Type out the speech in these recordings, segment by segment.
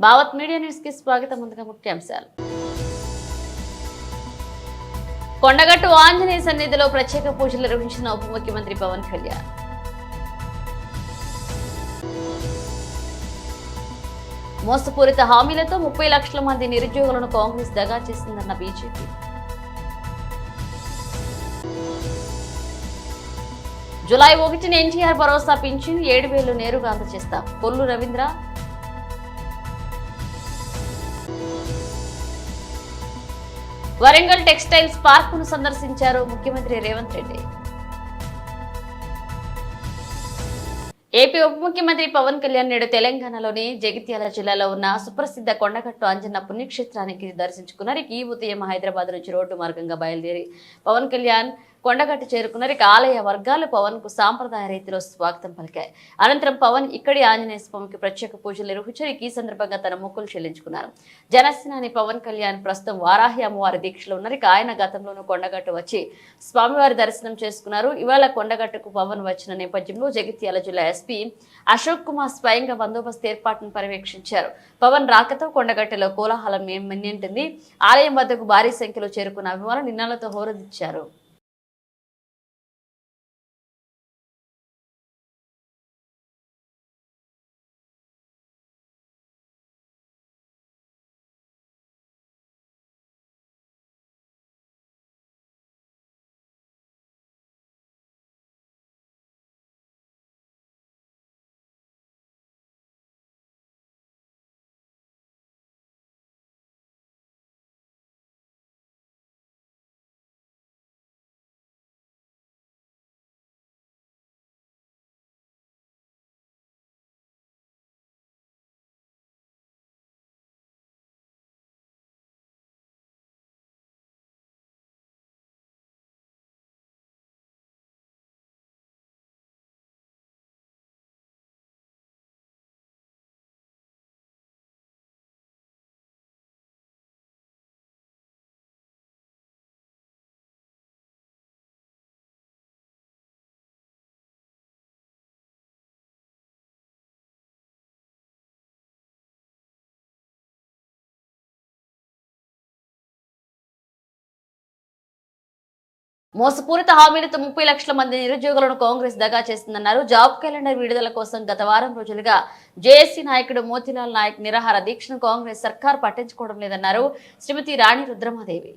Bhavat media news కి స్వాగతం. ముందుగా ముఖ్యాంశాలు. కొండగట్టు ఆంజనేయ సన్నిధిలో ప్రత్యేక పూజలు నిర్వహించిన ఉప ముఖ్యమంత్రి పవన్ కళ్యాణ్. మోసపూరిత హామీలతో 30 లక్షల మంది నిరుద్యోగులను కాంగ్రెస్ దగా చేసిందన్న బీజేపీ. జూలై 1న ఎన్టీఆర్ భరోసా పింఛన్ 7,000 నేరుగా అందజేస్తాం. కొల్లు రవీంద్ర. వరంగల్ టెక్స్టైల్స్ పార్కును సందర్శించారు ముఖ్యమంత్రి రేవంత్ రెడ్డి. ఏపీ ఉప ముఖ్యమంత్రి పవన్ కళ్యాణ్ నేడు తెలంగాణలోని జగిత్యాల జిల్లాలో ఉన్న సుప్రసిద్ధ కొండగట్టు అంజన్న పుణ్యక్షేత్రానికి దర్శించుకున్నారు. ఈ ఉదయం హైదరాబాద్ నుంచి రోడ్డు మార్గంగా బయలుదేరి పవన్ కళ్యాణ్ కొండగట్టు చేరుకున్నారు. ఆలయ వర్గాలు పవన్ కు సాంప్రదాయ రీతిలో స్వాగతం పలికాయి. అనంతరం పవన్ ఇక్కడి ఆంజనేయ స్వామికి ప్రత్యేక పూజలు నిర్వహించారు. ఈ సందర్భంగా తన మొక్కులు చెల్లించుకున్నారు. జనసేనాని పవన్ కళ్యాణ్ ప్రస్తుతం వారాహి అమ్మవారి దీక్షలో ఉన్నారు. ఆయన గతంలోనూ కొండగట్టు వచ్చి స్వామివారి దర్శనం చేసుకున్నారు. ఇవాళ కొండగట్టుకు పవన్ వచ్చిన నేపథ్యంలో జగిత్యాల జిల్లా ఎస్పీ అశోక్ కుమార్ స్వయంగా బందోబస్తు ఏర్పాటును పర్యవేక్షించారు. పవన్ రాకతో కొండగట్టులో కోలాహలం మిన్నింటింది. ఆలయం వద్దకు భారీ సంఖ్యలో చేరుకున్న అభిమానులు నిన్నాలతో హోరెత్తించారు. మోసపూరిత హామీలతో 30 లక్షల మంది నిరుద్యోగులను కాంగ్రెస్ దగా చేస్తుందన్నారు. జాబ్ క్యాలెండర్ విడుదల కోసం గత వారం రోజులుగా జేఏసీ నాయకుడు మోతీలాల్ నాయక్ నిరాహార దీక్షను కాంగ్రెస్ సర్కార్ పట్టించుకోవడం లేదన్నారు శ్రీమతి రాణి రుద్రమాదేవి.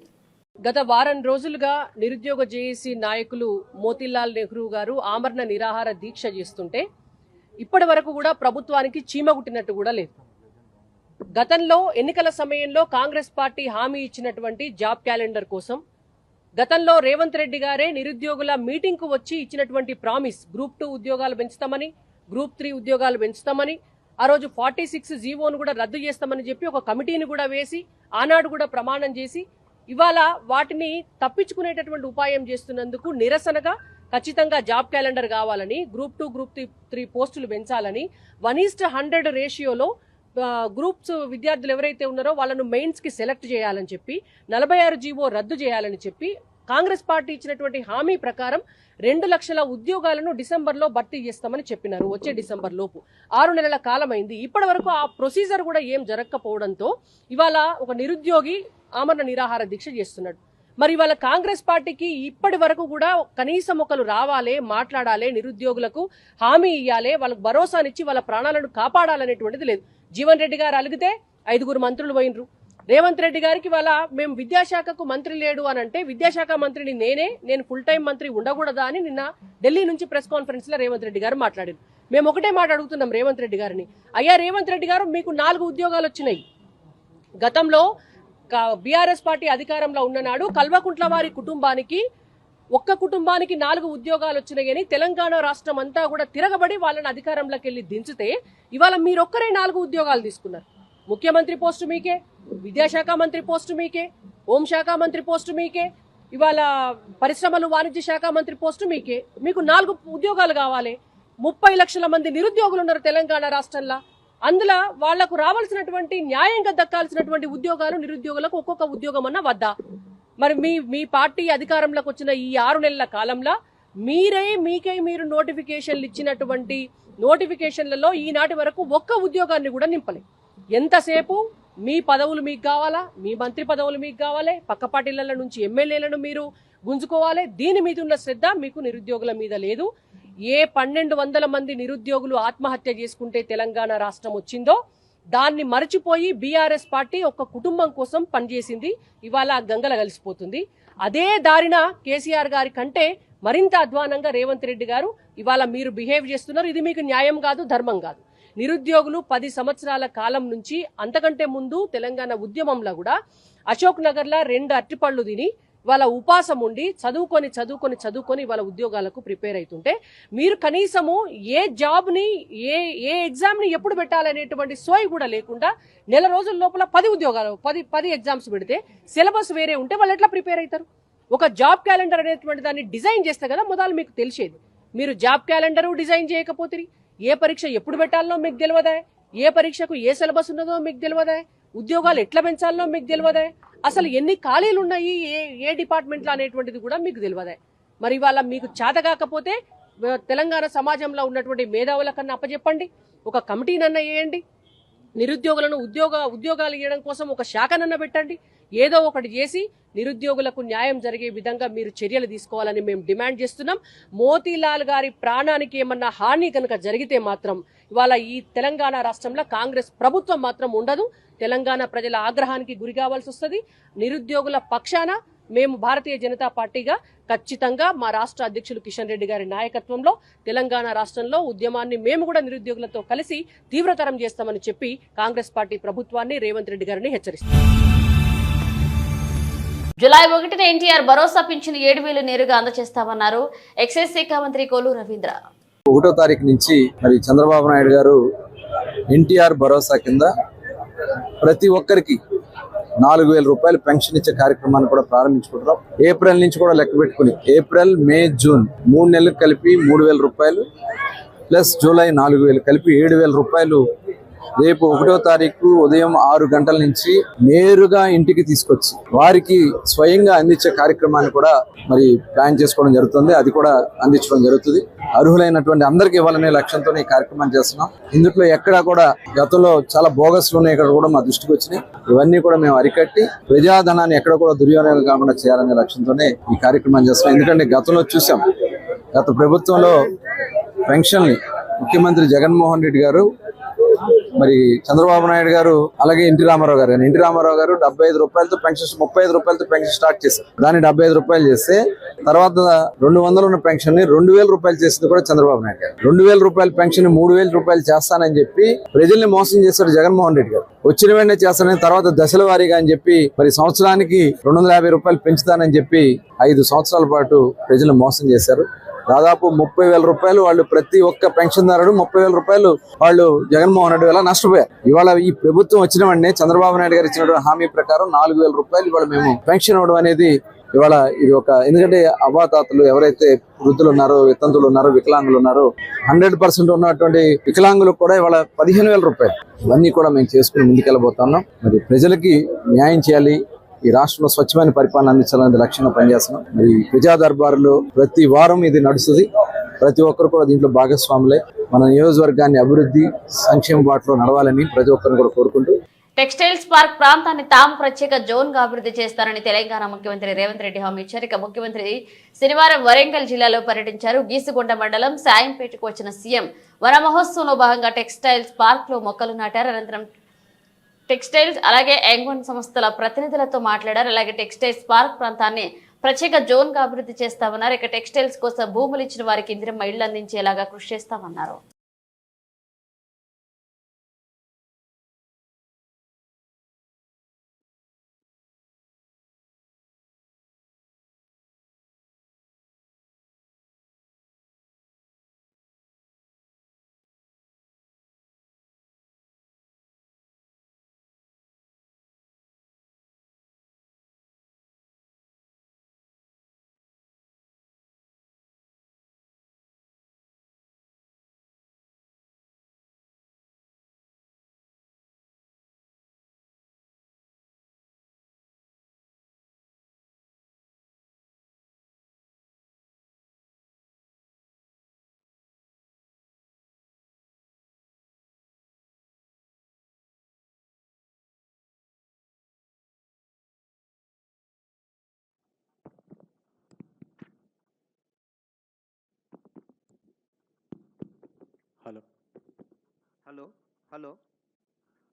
గత వారం రోజులుగా నిరుద్యోగ జేఏసీ నాయకులు మోతీలాల్ నెహ్రూ గారు ఆమరణ నిరాహార దీక్ష చేస్తుంటే ఇప్పటి వరకు కూడా ప్రభుత్వానికి చీమగుట్టినట్టు కూడా లేదు. గతంలో ఎన్నికల సమయంలో కాంగ్రెస్ పార్టీ హామీ ఇచ్చినటువంటి జాబ్ క్యాలెండర్ కోసం గతంలో రేవంత్ రెడ్డి గారే నిరుద్యోగుల మీటింగ్ కు వచ్చి ఇచ్చినటువంటి ప్రామిస్ గ్రూప్ 2 ఉద్యోగాలు పెంచుతామని, గ్రూప్ 3 ఉద్యోగాలు పెంచుతామని, ఆ రోజు 46 జీవోను కూడా రద్దు చేస్తామని చెప్పి ఒక కమిటీని కూడా వేసి ఆనాడు కూడా ప్రమాణం చేసి ఇవాళ వాటిని తప్పించుకునేటటువంటి ఉపాయం చేస్తున్నందుకు నిరసనగా ఖచ్చితంగా జాబ్ క్యాలెండర్ కావాలని, గ్రూప్ 2 గ్రూప్ 3 పోస్టులు పెంచాలని 1:100 రేషియోలో గ్రూప్స్ విద్యార్థులు ఎవరైతే ఉన్నారో వాళ్ళను మెయిన్స్ కి సెలెక్ట్ చేయాలని చెప్పి 46 జీవో రద్దు చేయాలని చెప్పి కాంగ్రెస్ పార్టీ ఇచ్చినటువంటి హామీ ప్రకారం 2 లక్షల ఉద్యోగాలను డిసెంబర్లో భర్తీ చేస్తామని చెప్పినారు. వచ్చే డిసెంబర్ లోపు 6 నెలల కాలమైంది. ఇప్పటి వరకు ఆ ప్రొసీజర్ కూడా ఏం జరగకపోవడంతో ఇవాళ ఒక నిరుద్యోగి ఆమరణ నిరాహార దీక్ష చేస్తున్నాడు. మరి ఇవాళ కాంగ్రెస్ పార్టీకి ఇప్పటి వరకు కూడా కనీసం ఒకరు రావాలి, మాట్లాడాలి, నిరుద్యోగులకు హామీ ఇవ్వాలి, వాళ్ళకు భరోసానిచ్చి వాళ్ళ ప్రాణాలను కాపాడాలనేటువంటిది లేదు. జీవన్ రెడ్డి గారు అలిగితే 5 మంత్రులు పోయినరు. రేవంత్ రెడ్డి గారికి వాళ్ళ మేము విద్యాశాఖకు మంత్రి లేడు అని అంటే విద్యాశాఖ మంత్రిని నేను ఫుల్ టైం మంత్రి ఉండకూడదా అని నిన్న ఢిల్లీ నుంచి ప్రెస్ కాన్ఫరెన్స్ లో రేవంత్ రెడ్డి గారు మాట్లాడారు. మేము ఒకటే మాట అడుగుతున్నాం రేవంత్ రెడ్డి గారిని, అయ్యా రేవంత్ రెడ్డి గారు మీకు 4 ఉద్యోగాలు వచ్చినాయి. గతంలో బీఆర్ఎస్ పార్టీ అధికారంలో ఉన్ననాడు కల్వకుంట్ల వారి కుటుంబానికి ఒక్క కుటుంబానికి 4 ఉద్యోగాలు వచ్చినాయని తెలంగాణ రాష్ట్రం అంతా కూడా తిరగబడి వాళ్ళని అధికారంలోకి వెళ్లి దించితే ఇవాళ మీరొక్కరే 4 ఉద్యోగాలు తీసుకున్నారు. ముఖ్యమంత్రి పోస్టు మీకే, విద్యాశాఖ మంత్రి పోస్టు మీకే, హోంశాఖ మంత్రి పోస్టు మీకే, ఇవాళ పరిశ్రమలు వాణిజ్య శాఖ మంత్రి పోస్టు మీకే. మీకు 4 ఉద్యోగాలు కావాలి. 30 లక్షల మంది నిరుద్యోగులు ఉన్నారు తెలంగాణ రాష్ట్రంలో. అందులో వాళ్లకు రావాల్సినటువంటి న్యాయంగా దక్కాల్సినటువంటి ఉద్యోగాలు నిరుద్యోగులకు ఒక్కొక్క ఉద్యోగం అన్నా వద్దా? మరి మీ పార్టీ అధికారంలోకి వచ్చిన ఈ 6 నెలల కాలంలో మీరు నోటిఫికేషన్లు ఇచ్చినటువంటి నోటిఫికేషన్లలో ఈనాటి వరకు ఒక్క ఉద్యోగాన్ని కూడా నింపలే. ఎంతసేపు మీ పదవులు మీకు కావాలా, మీ మంత్రి పదవులు మీకు కావాలి, పక్క పార్టీల నుంచి ఎమ్మెల్యేలను మీరు గుంజుకోవాలి. దీని మీద ఉన్న శ్రద్ధ మీకు నిరుద్యోగుల మీద లేదు. ఏ 1200 మంది నిరుద్యోగులు ఆత్మహత్య చేసుకుంటే తెలంగాణ రాష్ట్రం వచ్చిందో దాన్ని మరచిపోయి బీఆర్ఎస్ పార్టీ ఒక కుటుంబం కోసం పనిచేసింది. ఇవాళ గంగల కలిసిపోతుంది. అదే దారిన కేసీఆర్ గారి కంటే మరింత అధ్వానంగా రేవంత్ రెడ్డి గారు ఇవాళ మీరు బిహేవ్ చేస్తున్నారు. ఇది మీకు న్యాయం కాదు, ధర్మం కాదు. నిరుద్యోగులు 10 సంవత్సరాల కాలం నుంచి అంతకంటే ముందు తెలంగాణ ఉద్యమంలో కూడా అశోక్ నగర్లో 2 అరటిపళ్ళు తిని వాళ్ళ ఉపాసం ఉండి చదువుకొని వాళ్ళ ఉద్యోగాలకు ప్రిపేర్ అవుతుంటే మీరు కనీసము ఏ జాబ్ని ఏ ఎగ్జామ్ని ఎప్పుడు పెట్టాలనేటువంటి సోయి కూడా లేకుండా నెల రోజుల లోపల 10 ఉద్యోగాలు 10 ఎగ్జామ్స్ పెడితే సిలబస్ వేరే ఉంటే వాళ్ళు ఎట్లా ప్రిపేర్ అవుతారు? ఒక జాబ్ క్యాలెండర్ అనేటువంటి దాన్ని డిజైన్ చేస్తే కదా మొదలు మీకు తెలిసేది. మీరు జాబ్ క్యాలెండర్ డిజైన్ చేయకపోతే ఏ పరీక్ష ఎప్పుడు పెట్టాలనో మీకు తెలియదా? ఏ పరీక్షకు ఏ సిలబస్ ఉన్నదో మీకు తెలియదా? ఉద్యోగాలు ఎట్లా పెంచాలనో మీకు తెలియదా? అసలు ఎన్ని ఖాళీలు ఉన్నాయి ఏ డిపార్ట్మెంట్లో అనేటువంటిది కూడా మీకు తెలియదా? మరి ఇవాళ మీకు చేత కాకపోతే తెలంగాణ సమాజంలో ఉన్నటువంటి మేధావుల కన్నా అప్పచెప్పండి, ఒక కమిటీనన్నా వేయండి, నిరుద్యోగులను ఉద్యోగాలు ఇవ్వడం కోసం ఒక శాఖనన్న పెట్టండి. ఏదో ఒకటి చేసి నిరుద్యోగులకు న్యాయం జరిగే విధంగా మీరు చర్యలు తీసుకోవాలని మేము డిమాండ్ చేస్తున్నాం. మోతీలాల్ గారి ప్రాణానికి ఏమన్నా హాని కనుక జరిగితే మాత్రం ఇవాళ ఈ తెలంగాణ రాష్ట్రంలో కాంగ్రెస్ ప్రభుత్వం మాత్రం ఉండదు. తెలంగాణ ప్రజల ఆగ్రహానికి గురి కావాల్సి వస్తుంది. నిరుద్యోగుల పక్షాన మేము భారతీయ జనతా పార్టీగా ఖచ్చితంగా మా రాష్ట్ర అధ్యక్షులు కిషన్ రెడ్డి గారి నాయకత్వంలో తెలంగాణ రాష్ట్రంలో ఉద్యమాన్ని మేము కూడా నిరుద్యోగులతో కలిసి తీవ్రతరం చేస్తామని చెప్పి కాంగ్రెస్ పార్టీ ప్రభుత్వాన్ని, రేవంత్ రెడ్డి గారిని హెచ్చరిస్తాం. జూలై 1న ఎన్టీఆర్ భరోసా పింఛను 7,000 నేరుగా అందజేస్తామన్నారు ఎక్సైజ్ శాఖ మంత్రి కొల్లు రవీంద్ర. 1వ తారీఖు నుంచి మరి చంద్రబాబు నాయుడు గారు ఎన్టీఆర్ భరోసా కింద ప్రతి ఒక్కరికి 4,000 రూపాయలు పెన్షన్ ఇచ్చే కార్యక్రమాన్ని కూడా ప్రారంభించుకుంటున్నాం. ఏప్రిల్ నుంచి కూడా లెక్క పెట్టుకుని ఏప్రిల్, మే, జూన్ 3 నెలలకు కలిపి 3,000 రూపాయలు ప్లస్ జూలై 4,000 కలిపి 7,000 రూపాయలు రేపు 1వ తారీఖు ఉదయం 6 గంటల నుంచి నేరుగా ఇంటికి తీసుకొచ్చి వారికి స్వయంగా అందించే కార్యక్రమాన్ని కూడా మరి ప్లాన్ చేసుకోవడం జరుగుతుంది. అది కూడా అందించడం జరుగుతుంది. అర్హులైనటువంటి అందరికీ ఇవ్వాలనే లక్ష్యంతో ఈ కార్యక్రమం చేస్తున్నాం. ఇందులో ఎక్కడా కూడా గతంలో చాలా బోగస్లు ఉన్నాయి, ఇక్కడ కూడా మా దృష్టికి వచ్చినాయి. ఇవన్నీ కూడా మేము అరికట్టి ప్రజాధనాన్ని ఎక్కడ కూడా దుర్వినియోగం కాకుండా చేయాలనే లక్ష్యంతోనే ఈ కార్యక్రమం చేస్తున్నాం. ఎందుకంటే గతంలో చూసాం, గత ప్రభుత్వంలో పెన్షన్ని ముఖ్యమంత్రి జగన్మోహన్ రెడ్డి గారు, మరి చంద్రబాబు నాయుడు గారు, అలాగే ఎన్టీ రామారావు గారు 75 రూపాయలతో పెన్షన్, 35 రూపాయలతో పెన్షన్ స్టార్ట్ చేశారు. దాన్ని 75 రూపాయలు చేస్తే తర్వాత 200 ఉన్న పెన్షన్ ని 2,000 రూపాయలు చేసింది కూడా చంద్రబాబు నాయుడు గారు. 2,000 రూపాయల పెన్షన్ 3,000 రూపాయలు చేస్తానని చెప్పి ప్రజల్ని మోసం చేశారు జగన్మోహన్ రెడ్డి గారు. వచ్చిన వెంటనే చేస్తానని, తర్వాత దశల వారీగా అని చెప్పి మరి సంవత్సరానికి 250 రూపాయలు పెంచుతానని చెప్పి 5 సంవత్సరాల పాటు ప్రజలు మోసం చేశారు. దాదాపు 30,000 రూపాయలు వాళ్ళు ప్రతి ఒక్క పెన్షన్దారుడు 30,000 రూపాయలు వాళ్ళు జగన్మోహన్ రెడ్డి వల్ల నష్టపోయారు. ఇవాళ ఈ ప్రభుత్వం వచ్చిన వెంటనే చంద్రబాబు నాయుడు గారు ఇచ్చినటువంటి హామీ ప్రకారం 4,000 రూపాయలు ఇవాళ మేము పెన్షన్ ఇవ్వడం అనేది ఇవాళ ఇది ఒక, ఎందుకంటే అవ్వాతాతలు ఎవరైతే వృద్ధులు ఉన్నారో, వితంతులు ఉన్నారో, వికలాంగులు ఉన్నారో 100% ఉన్నటువంటి వికలాంగులకు కూడా ఇవాళ 15,000 రూపాయలు. ఇవన్నీ కూడా మేము చేసుకుని ముందుకెళ్ళబోతున్నాం. మరి ప్రజలకి న్యాయం చేయాలి, ఈ రాష్ట్రంలో స్వచ్ఛమైన పరిపాలన అందించాలనే లక్ష్యంగా పనిచేస్తున్నాం. మరి ప్రజా దర్బారులో ప్రతి వారం ఇది నడుస్తుంది. ప్రతి ఒక్కరు కూడా దీంట్లో భాగస్వాములే. మన నియోజకవర్గాన్ని అభివృద్ధి, సంక్షేమ బాటలో నడవాలని ప్రతి ఒక్కరిని కూడా కోరుకుంటూ, టెక్స్టైల్స్ పార్క్ ప్రాంతాన్ని తాము ప్రత్యేక జోన్ గా అభివృద్ధి చేస్తారని తెలంగాణ ముఖ్యమంత్రి రేవంత్ రెడ్డి హామీ ఇచ్చారు. ఇక ముఖ్యమంత్రి శనివారం వరంగల్ జిల్లాలో పర్యటించారు. గీసుగొండ మండలం సాయంపేటకు వచ్చిన సీఎం వన మహోత్సవంలో భాగంగా టెక్స్టైల్స్ పార్క్ లో మొక్కలు నాటారు. అనంతరం టెక్స్టైల్స్ అలాగే యాంగ్వన్ సంస్థల ప్రతినిధులతో మాట్లాడారు. అలాగే టెక్స్టైల్స్ పార్క్ ప్రాంతాన్ని ప్రత్యేక జోన్ గా అభివృద్ధి చేస్తామన్నారు. ఇక టెక్స్టైల్స్ కోసం భూములు ఇచ్చిన వారికి ఇందిరమ్మ ఇళ్లు అందించేలాగా కృషి చేస్తామన్నారు. Hello. Hello, hello,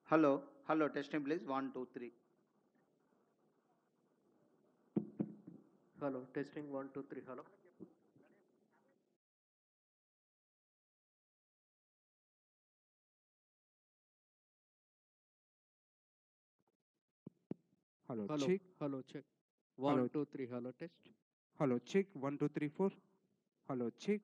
hello, hello. Testing, please. 1, 2, 3. Hello. Testing 1, 2, 3. Hello. Hello, Hello. check. Hello. Check. Hello. 1, 2, 3. Hello. Test. Hello, check. 1, 2, 3, 4. Hello, check.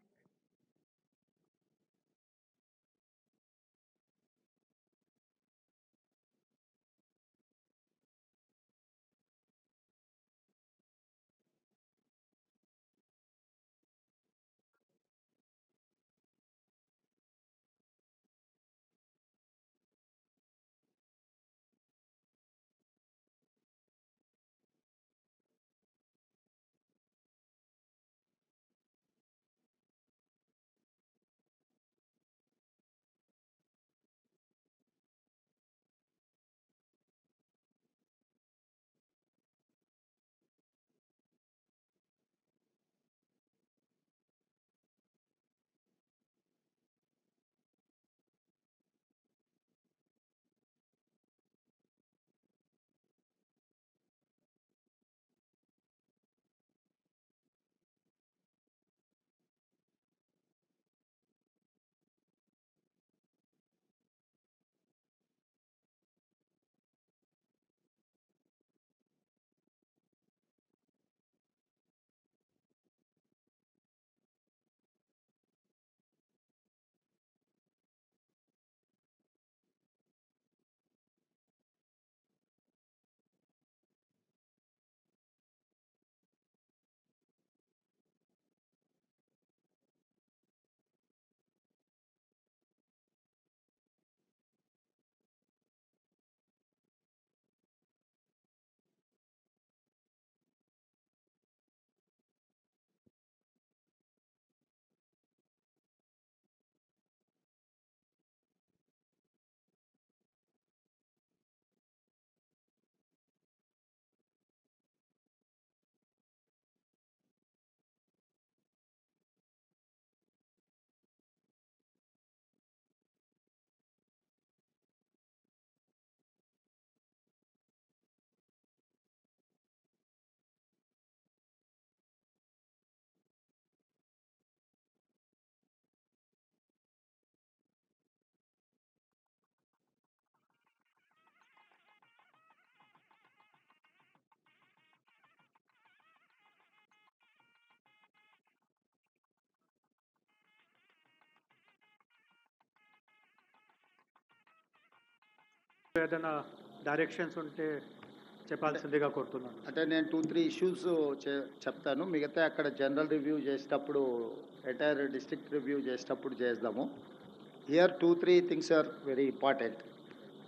ఏదైనా డైరెక్షన్స్ ఉంటే చెప్పాల్సిందిగా కోరుతున్నాను. అంటే నేను 2, 3 ఇష్యూస్ చెప్తాను. మిగతా అక్కడ జనరల్ రివ్యూ చేసేటప్పుడు ఎంటైర్ డిస్ట్రిక్ట్ రివ్యూ చేసేటప్పుడు చేద్దాము. Here 2, 3 things are very important.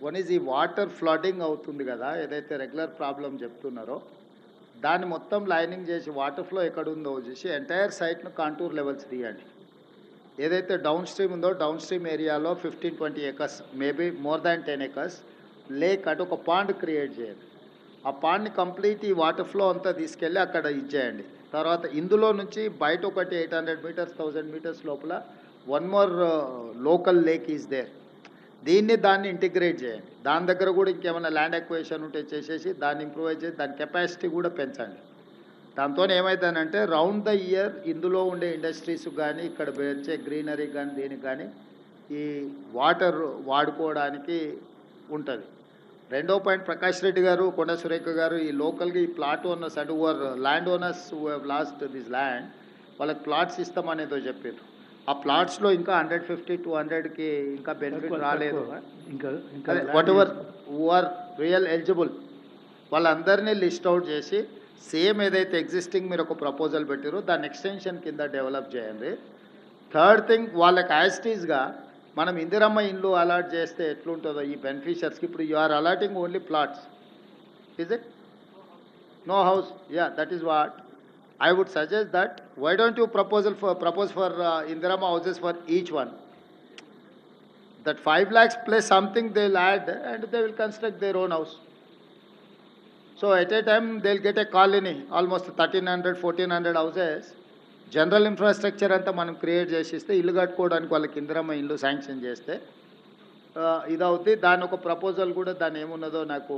One is ఈ వాటర్ ఫ్లడింగ్ అవుతుంది కదా, ఏదైతే రెగ్యులర్ ప్రాబ్లం చెప్తున్నారో దాన్ని మొత్తం లైనింగ్ చేసి వాటర్ ఫ్లో ఎక్కడ ఉందో చూసి ఎంటైర్ సైట్ను కాంటూర్ లెవెల్స్ తీయండి. ఏదైతే డౌన్ స్ట్రీమ్ ఉందో డౌన్ స్ట్రీమ్ ఏరియాలో 15-20 acres, maybe more than 10 acres lake అంటే ఒక పాండ్ క్రియేట్ చేయండి. ఆ పాండ్ని కంప్లీట్ ఈ వాటర్ ఫ్లో అంతా తీసుకెళ్ళి అక్కడ ఇచ్చేయండి. తర్వాత ఇందులో నుంచి బయట ఒకటి 800 meters 1000 meters లోపల one more local lake is there. దాన్ని ఇంటిగ్రేట్ చేయండి. దాని దగ్గర కూడా ఇంకేమైనా ల్యాండ్ ఎక్వేషన్ ఉంటే చేసేసి దాన్ని ఇంప్రూవైజ్ చేసి దాని కెపాసిటీ కూడా పెంచండి. దాంతో ఏమవుతుందంటే రౌండ్ ద ఇయర్ ఇందులో ఉండే ఇండస్ట్రీస్ కానీ ఇక్కడ వచ్చే గ్రీనరీ కానీ దీనికి కానీ ఈ వాటర్ వాడుకోవడానికి ఉంటుంది. రెండో పాయింట్, ప్రకాష్ రెడ్డి గారు కొండ సురేఖ గారు ఈ లోకల్గా ఈ ప్లాట్ ఓనర్స్ అంటే over land owners who have lost this land వాళ్ళకి ప్లాట్స్ ఇస్తామనేదో చెప్పారు. ఆ ప్లాట్స్లో ఇంకా 150-200కి ఇంకా బెనిఫిట్ రాలేదు. Whatever who are real eligible వాళ్ళందరినీ లిస్ట్ అవుట్ చేసి సేమ్ ఏదైతే ఎగ్జిస్టింగ్ మీరు ఒక ప్రపోజల్ పెట్టారో దాన్ని ఎక్స్టెన్షన్ కింద డెవలప్ చేయండి. థర్డ్ థింగ్, వాళ్ళకి యాజిటీస్గా మనం ఇందిరమ్మ ఇండ్లు అలాట్ చేస్తే ఎట్లుంటుందో ఈ బెనిఫిషియర్స్కి. ఇప్పుడు you are allotting only plots, is it? No house. Yeah, that is what I would suggest that why don't you propose for Indirama houses for each one. That 5 lakhs plus something they'll add and they will construct their own house. So at a time they'll get a colony, almost 1300-1400 houses general infrastructure అంతా మనం create చేసిస్తే ఇల్లు కట్టుకోవడానికి వాళ్ళకి ఇందిరమ్మ ఇల్లు sanction చేస్తే ఇదవుతుంది. దాని ఒక ప్రపోజల్ కూడా దాని ఏమున్నదో నాకు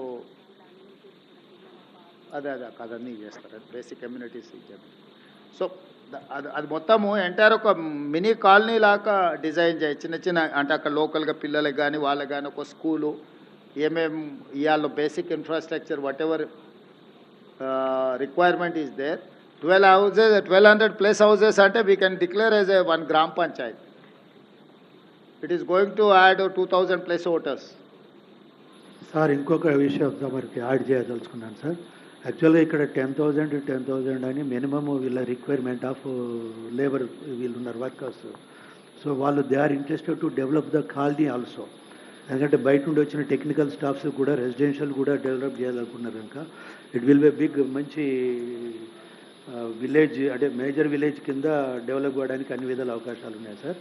అదే అదన్నీ చేస్తారు, బేసిక్ కమ్యూనిటీస్ ఇచ్చారు. సో అది మొత్తము ఎంటైర్ ఒక మినీ కాలనీ లాగా డిజైన్ చేయి, చిన్న చిన్న అంటే అక్కడ లోకల్గా పిల్లలకు కానీ వాళ్ళకి కానీ ఒక స్కూలు ఏమేమి ఇవాళ basic infrastructure whatever requirement is there. 12 houses, 1200 plus houses అంటే we can declare as a 1 గ్రామ panchayat. It is going to add 2000 plus voters. Sir ఇంకొక విషయం మనకి యాడ్ చేయదలుచుకున్నాను సార్. యాక్చువల్గా ఇక్కడ 10,000 అని మినిమమ్ వీళ్ళ రిక్వైర్మెంట్ ఆఫ్ లేబర్ వీళ్ళు ఉన్నారు వర్కర్స్. సో వాళ్ళు they are interested to develop the colony also. ఎందుకంటే బయట నుండి వచ్చిన టెక్నికల్ స్టాఫ్స్ కూడా రెసిడెన్షియల్ కూడా డెవలప్ చేయాలనుకున్నారు కనుక ఇట్ విల్ బి బిగ్ మంచి విలేజ్ అంటే మేజర్ విలేజ్ కింద డెవలప్ అవ్వడానికి అన్ని విధాల అవకాశాలు ఉన్నాయి సార్.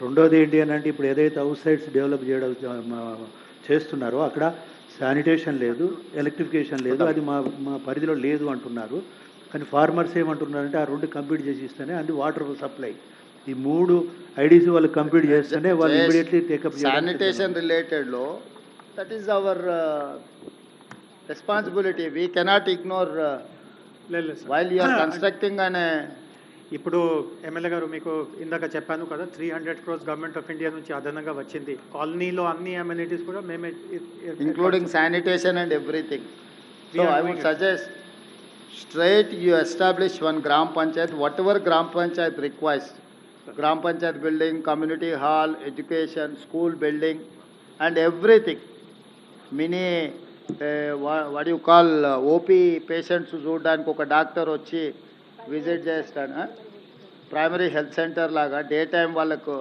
రెండోది ఏంటి అని అంటే ఇప్పుడు ఏదైతే అవుట్ సైడ్స్ డెవలప్ చేస్తున్నారో అక్కడ శానిటేషన్ లేదు, ఎలక్ట్రిఫికేషన్ లేదు, అది మా పరిధిలో లేదు అంటున్నారు. కానీ ఫార్మర్స్ ఏమంటున్నారంటే ఆ 2 కంప్లీట్ చేసి ఇస్తేనే అది వాటర్ సప్లై ఈ 3 ఐడీసీ వాళ్ళు కంప్లీట్ చేస్తేనే వాళ్ళు ఇమీడియట్లీ టేకప్. శానిటేషన్ రిలేటెడ్లో that is our responsibility. We cannot ignore while you are constructing అనే. ఇప్పుడు ఎమ్మెల్యే గారు మీకు ఇందాక చెప్పాను కదా 300 crores గవర్నమెంట్ ఆఫ్ ఇండియా నుంచి అదనంగా వచ్చింది. కాలనీలో అన్ని అమ్యూనిటీస్ కూడా మేమే including sanitation and everything. So I would suggest straight you establish 1 gram panchayat, whatever gram panchayat requires. Gram panchayat building, community hall, education, school building and everything. Mini what do you call OP patients చూడడానికి ఒక doctor వచ్చి visit చేస్తాను. Primary health centre లాగా day time వాళ్ళకు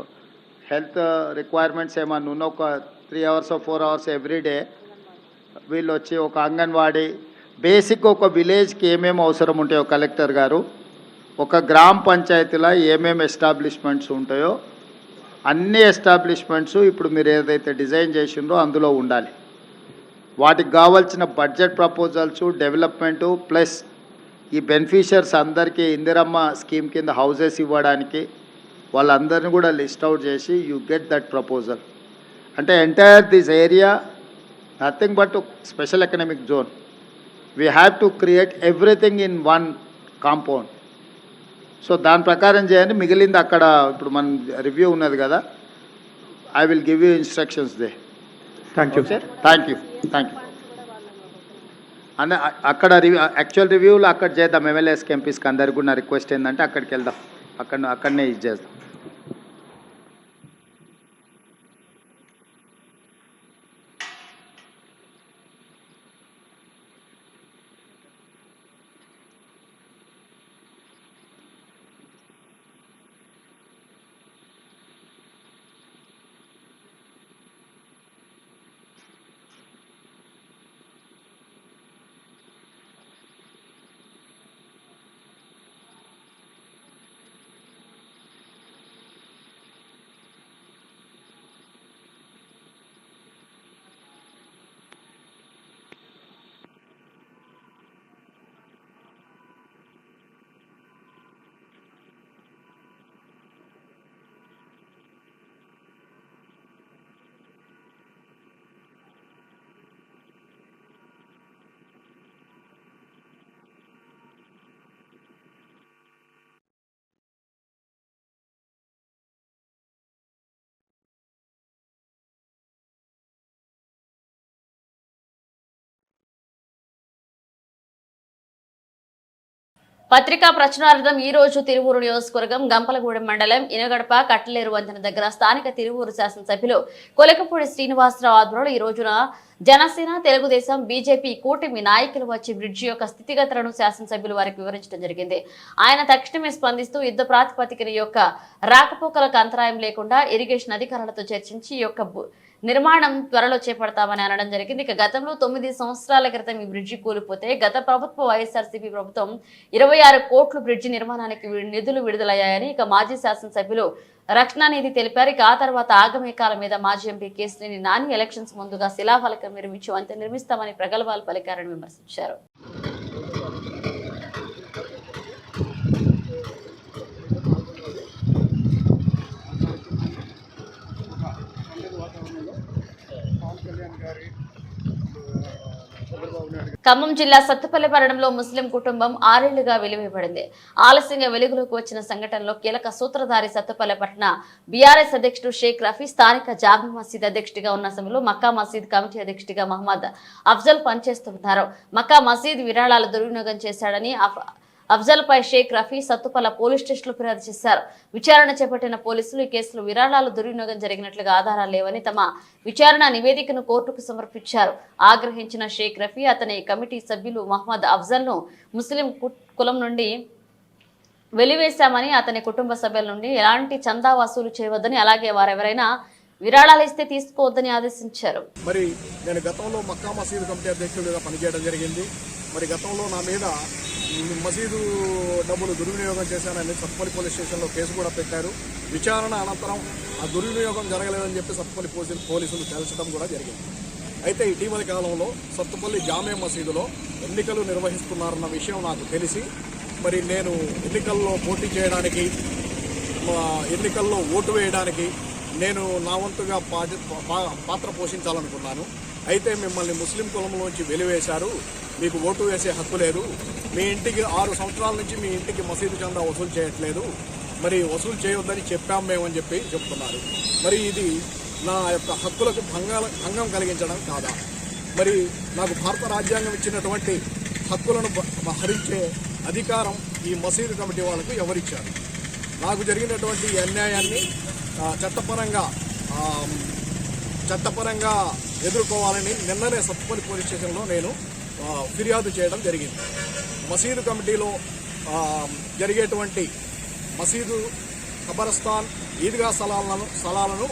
health requirements ఏమన్నా ఉన్న ఒక 3 hours or 4 hours every day వీళ్ళు వచ్చి ఒక అంగన్వాడీ బేసిక్ ఒక విలేజ్కి ఏమేమి అవసరం ఉంటాయో కలెక్టర్ గారు ఒక గ్రామ పంచాయతీలో ఏమేమి ఎస్టాబ్లిష్మెంట్స్ ఉంటాయో అన్ని ఎస్టాబ్లిష్మెంట్స్ ఇప్పుడు మీరు ఏదైతే డిజైన్ చేసిండ్రో అందులో ఉండాలి. వాటికి కావాల్సిన బడ్జెట్ ప్రపోజల్స్ డెవలప్మెంటు ప్లస్ ఈ బెనిఫిషియర్స్ అందరికీ ఇందిరమ్మ స్కీమ్ కింద హౌసెస్ ఇవ్వడానికి వాళ్ళందరినీ కూడా లిస్ట్ అవుట్ చేసి యూ గెట్ దట్ ప్రపోజల్. అంటే entire this area nothing but special economic zone. We have to create everything in 1 compound. So దాని ప్రకారం చేయండి. మిగిలింది అక్కడ ఇప్పుడు మన రివ్యూ ఉన్నది కదా, I will give you instructions they. Thank you thank you. అన్న అక్కడ యాక్చువల్ రివ్యూలో అక్కడ చేద్దాం. ఎమ్మెల్యేస్కి ఎంపీస్కి అందరికి కూడా నా రిక్వెస్ట్ ఏంటంటే అక్కడికి వెళ్దాం, అక్కడనే ఇది చేద్దాం. పత్రికా ప్రచురణార్థం ఈ రోజు తిరువూరు నియోజకవర్గం గంపలగూడెం మండలం ఇనగడప కట్టలేరు వంతెన దగ్గర స్థానిక తిరువూరు శాసనసభ్యులు కొలకపూడి శ్రీనివాసరావు ఆధ్వర్యంలో ఈ రోజున జనసేన, తెలుగుదేశం, బీజేపీ కూటమి నాయకులు వచ్చి బ్రిడ్జి యొక్క స్థితిగతులను శాసనసభ్యులు వారికి వివరించడం జరిగింది. ఆయన తక్షణమే స్పందిస్తూ యుద్ధ ప్రాతిపదికన యొక్క రాకపోకలకు అంతరాయం లేకుండా ఇరిగేషన్ అధికారులతో చర్చించి ఈ యొక్క నిర్మాణం త్వరలో చేపడతామని అనడం జరిగింది. ఇక గతంలో 9 సంవత్సరాల క్రితం ఈ బ్రిడ్జి కూలిపోతే గత ప్రభుత్వ వైఎస్ఆర్సీపీ ప్రభుత్వం 26 కోట్ల బ్రిడ్జి నిర్మాణానికి నిధులు విడుదలయ్యాయని ఇక మాజీ శాసనసభ్యులు రక్షణ నిధి తెలిపారు. ఇక ఆ తర్వాత ఆగమేకాల మీద మాజీ ఎంపీ కేసినేని నాని ఎలక్షన్స్ ముందుగా శిలాఫలకం నిర్మించి వంతెన నిర్మిస్తామని ప్రగల్భాలు పలికారని విమర్శించారు. ఖమ్మం జిల్లా సత్తుపల్లి పట్టణంలో ముస్లిం కుటుంబం 6 ఏళ్లుగా వెలివేయబడింది. ఆలస్యంగా వెలుగులోకి వచ్చిన సంఘటనలో కీలక సూత్రధారి సత్తుపల్లి పట్టణ బీఆర్ఎస్ అధ్యక్షుడు షేక్ రఫీ, స్థానిక జామీ మసీద్ అధ్యక్షుడిగా ఉన్న సమయంలో మక్కా మసీద్ కమిటీ అధ్యక్షుడిగా మహమ్మద్ అఫ్జల్ పనిచేస్తున్నారు. మక్కా మసీద్ విరాళాలు దుర్వినియోగం చేశాడని అఫ్జల్ పై షేక్ రఫీ సత్తుపల్ల పోలీస్ స్టేషన్లో ఫిర్యాదు చేశారు. విచారణ చేపట్టిన పోలీసులు ఈ కేసులో విరాళాలు దుర్వినియోగం జరిగినట్లుగా ఆధారాలు లేవని తమ విచారణ నివేదికను కోర్టుకు సమర్పించారు. ఆగ్రహించిన షేక్ రఫీ అతని కమిటీ సభ్యులు మహమ్మద్ అఫ్జల్ ను ముస్లిం కులం నుండి వెలివేశామని, అతని కుటుంబ సభ్యుల నుండి ఎలాంటి చందా వసూలు చేయవద్దని, అలాగే వారెవరైనా విరాళాలు ఇస్తే తీసుకోవద్దని ఆదేశించారు. మరి నేను గతంలో మక్కా మసీదు కమిటీ అధ్యక్షుడిగా పనిచేయడం జరిగింది. మరి గతంలో నా మీద మసీదు డబ్బులు దుర్వినియోగం చేశానని సత్తుపల్లి పోలీస్ స్టేషన్లో కేసు కూడా పెట్టారు. విచారణ అనంతరం ఆ దుర్వినియోగం జరగలేదని చెప్పి సత్తుపల్లి పోలీసులు తేల్చడం కూడా జరిగింది. అయితే ఇటీవలి కాలంలో సత్తుపల్లి జామే మసీదులో ఎన్నికలు నిర్వహిస్తున్నారన్న విషయం నాకు తెలిసి మరి నేను ఎన్నికల్లో పోటీ చేయడానికి, ఎన్నికల్లో ఓటు వేయడానికి నేను నా వంతుగా పాత్ర పోషించాలనుకున్నాను. అయితే మిమ్మల్ని ముస్లిం కులంలోంచి వెలివేశారు, మీకు ఓటు వేసే హక్కు లేదు, మీ ఇంటికి 6 సంవత్సరాల నుంచి మీ ఇంటికి మసీదు చందా వసూలు చేయట్లేదు, మరి వసూలు చేయొద్దని చెప్పాం మేమని చెప్పి చెప్తున్నారు. మరి ఇది నా యొక్క హక్కులకు భంగం కలిగించడం కాదా? మరి నాకు భారత రాజ్యాంగం ఇచ్చినటువంటి హక్కులను హరించే అధికారం ఈ మసీదు కమిటీ వాళ్ళకు ఎవరిచ్చారు? నాకు జరిగినటువంటి ఈ అన్యాయాన్ని చట్టపరంగా ఎదుర్కోవాలని నిన్ననే సత్తుపల్లి పోలీస్ స్టేషన్లో నేను ఫిర్యాదు చేయడం జరిగింది. మసీదు కమిటీలో జరిగేటువంటి మసీదు, ఖబరస్థాన్, ఈద్గా స్థలాలను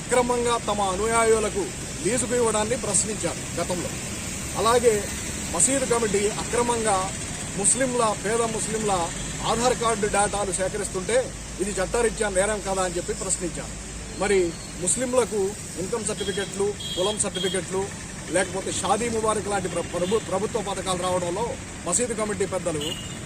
అక్రమంగా తమ అనుయాయులకు లీజుకు ఇవ్వడాన్ని ప్రశ్నించారు గతంలో. అలాగే మసీదు కమిటీ అక్రమంగా పేద ముస్లింల ఆధార్ కార్డు డేటాలు సేకరిస్తుంటే ఇది చట్టరీత్యా నేరం కదా అని చెప్పి ప్రశ్నించారు. మరి ముస్లింలకు ఇన్కమ్ సర్టిఫికెట్లు, కులం సర్టిఫికెట్లు, లేకపోతే షాదీ ముబారక్ లాంటి ప్రభుత్వ పథకాలు రావడంలో మసీదు కమిటీ పెద్దలు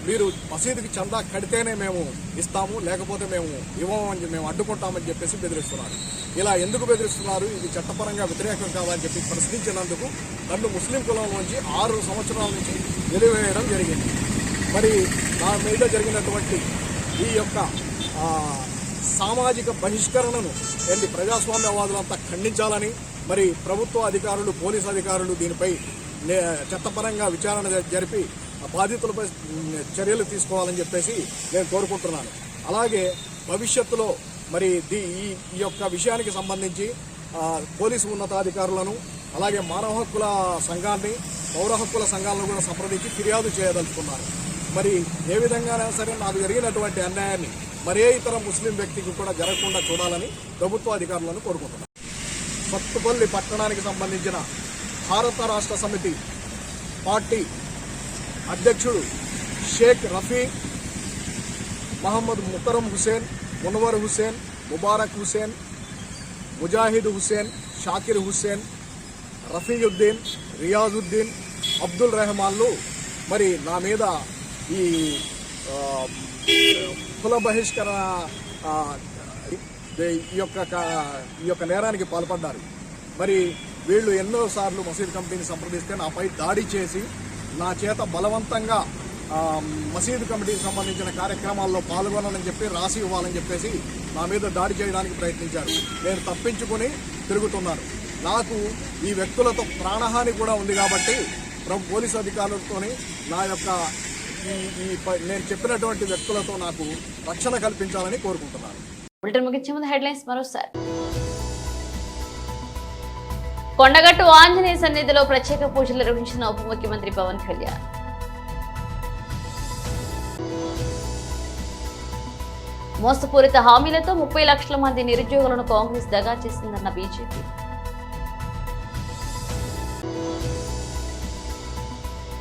మీరు మసీదుకి చందా కడితేనే మేము ఇస్తాము, లేకపోతే మేము ఇవ్వము అని మేము అడ్డుకుంటామని చెప్పేసి బెదిరిస్తున్నారు. ఇలా ఎందుకు బెదిరిస్తున్నారు? ఇది చట్టపరంగా వ్యతిరేకం కాదని చెప్పి ప్రశ్నించినందుకు నన్ను ముస్లిం కులంలోంచి 6 సంవత్సరాల నుంచి వెలివేయడం జరిగింది. మరి నా మీద జరిగినటువంటి ఈ యొక్క సామాజిక బహిష్కరణను ప్రజాస్వామ్యవాదులంతా ఖండించాలని, మరి ప్రభుత్వ అధికారులు, పోలీసు అధికారులు దీనిపై చట్టపరంగా విచారణ జరిపి బాధితులపై చర్యలు తీసుకోవాలని చెప్పేసి నేను కోరుకుంటున్నాను. అలాగే భవిష్యత్తులో మరి ఈ యొక్క విషయానికి సంబంధించి పోలీసు ఉన్నతాధికారులను, అలాగే మానవ హక్కుల సంఘాన్ని, పౌర హక్కుల సంఘాలను కూడా సంప్రదించి ఫిర్యాదు చేయదలుచుకున్నారు. మరి ఏ విధంగానైనా సరే నాకు జరిగినటువంటి అన్యాయాన్ని మరే ఇతర ముస్లిం వ్యక్తికి కూడా జరగకుండా చూడాలని ప్రభుత్వ అధికారులను కోరుకుంటున్నాను. సత్తుపల్లి పట్టణానికి సంబంధించిన భారత రాష్ట్ర సమితి పార్టీ అధ్యక్షుడు షేక్ రఫీ, మహమ్మద్ ముకరం హుసేన్, మునవర్ హుసేన్, ముబారక్ హుసేన్, ముజాహిద్ హుసేన్, షాకిర్ హుసేన్, రఫీయుద్దీన్, రియాజుద్దీన్, అబ్దుల్ రెహమాన్లు మరి నా మీద ఈ కుల బహిష్కరణ ఈ యొక్క నేరానికి పాల్పడ్డారు. మరి వీళ్ళు ఎన్నోసార్లు మసీద్ కమిటీని సంప్రదిస్తే నాపై దాడి చేసి నా చేత బలవంతంగా మసీదు కమిటీకి సంబంధించిన కార్యక్రమాల్లో పాల్గొనాలని చెప్పి రాసి ఇవ్వాలని చెప్పేసి నా మీద దాడి చేయడానికి ప్రయత్నించారు. నేను తప్పించుకుని తిరుగుతున్నాను. నాకు ఈ వ్యక్తులతో ప్రాణహాని కూడా ఉంది కాబట్టి పోలీసు అధికారులతో నా యొక్క నేను చెప్పినటువంటి వ్యక్తులతో నాకు రక్షణ కల్పించాలని కోరుకుంటున్నాను. బులెటిన్ ముగించే ముందు హెడ్లైన్స్ మరోసారి. కొండగట్టు ఆంజనేయ సన్నిధిలో ప్రత్యేక పూజలు నిర్వహించిన ఉప ముఖ్యమంత్రి పవన్ కళ్యాణ్. మోసపూరిత హామీలతో 30 లక్షల మంది నిరుద్యోగులను కాంగ్రెస్ దగా చేసిందన్న బీజేపీ.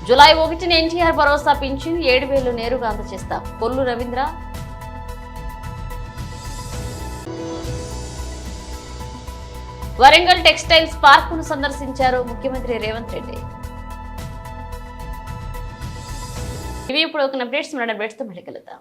జూలై 1న ఎన్టీఆర్ భరోసా పింఛన్ 7,000 నేరుగా అందజేస్తాం. కొల్లు రవీంద్ర. వరంగల్ టెక్స్టైల్స్ పార్కును సందర్శించారు ముఖ్యమంత్రి రేవంత్ రెడ్డి. ఇవి ఇప్పుడు ఒక అప్డేట్స్ మళ్ళీ కలుద్దాం.